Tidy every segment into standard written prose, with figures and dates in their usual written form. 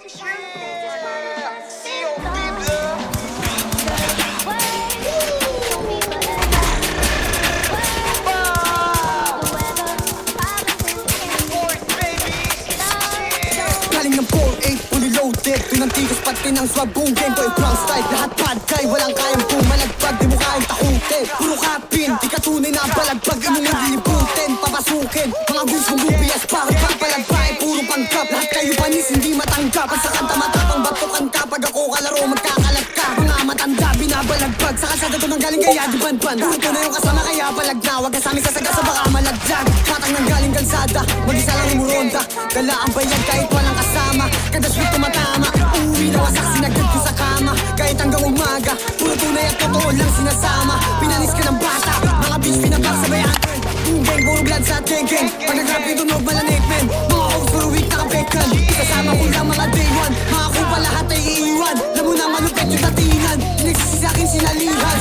Galing ng 4-8, fully loaded. Pinantigos pati ng swag, boom game boy, brown style. Lahat bad guy, walang kayang pumalagpag. Di mo kayang takutin, puro kapin. Di ka tunay na balagpag, inuling liliputin. Papasukin, mga views ng lubias. Bakit pagpalagpay, puro panggap. Lahat kayo panis, hindi matanggap. At sa kanta matapang batukan ka. Pag ako kalaro, magkakalat ka. Mga matanda, binabalagpag. Sa kalsada to nang galing kaya di banban. Puro to na yung kasama kaya palag na. Huwag kasami sa sagasa, baka malaglag. Patang nang galing kalsada, mag-isa lang umuronda. Dala ang bayad kahit walang kasama. Kada sweet tumatama, uuwi na wasak, sinagad ko sa kama. Kahit hanggang umaga, puro tunay at totoo lang sinasama. Pinanis ka ng bata, mga bitch pinapagsabayan. Gang, puro blood sa geng. Pag nag-rap yung tunog malanik men. Mga hoes puro weak nakabekan. Kasama ko lang mga day one. Mga kupa lahat ay iiwan. Alam mo na malupet yung tatinan. Pinagsisi sa akin sinalihan.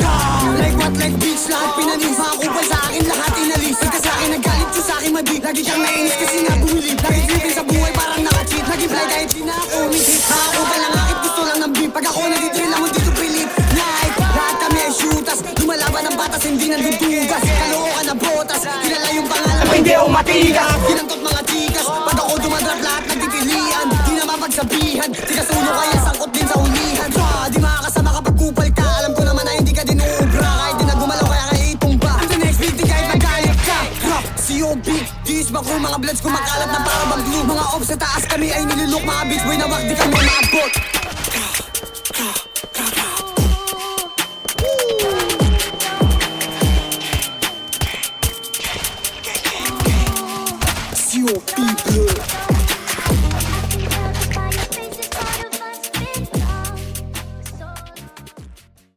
Like what, like bitch, lahat pinanis. Mga kupa sa akin lahat inalis. Ika sa akin nagalit ko sa akin madi. Lagi kang nainis kasi nga bumilip. Lagi tripping sa buhay parang naka-cheat. Lagi fly kahit di na ako umihit. Mga kupa lang akit gusto lang ng beat. Pag ako nag-drill lang mo dito pilip. Like, lahat kami ay shooters. Lumalaban ng batas, hindi nandudugas. Kalookan na botas, kilala yung pangalan. Hindi ako matigas. Ginantot mga tikas. Pag ako dumadrap lahat nagtitilian. Di na mapagsabihan. Tigas ulo kaya sangkot din sa ulihan. Di makakasama kapag kupal ka. Alam ko naman na hindi ka din uubra. Kahit di na gumalaw kaya kaitong ba. Ang the next beat di kahit magalit ka. COB, diis ba ko mga bloods kumakalat na para bang glue. Mga ops sa taas kami ay nilulok. Mga bitch boy na wag di kami maabot.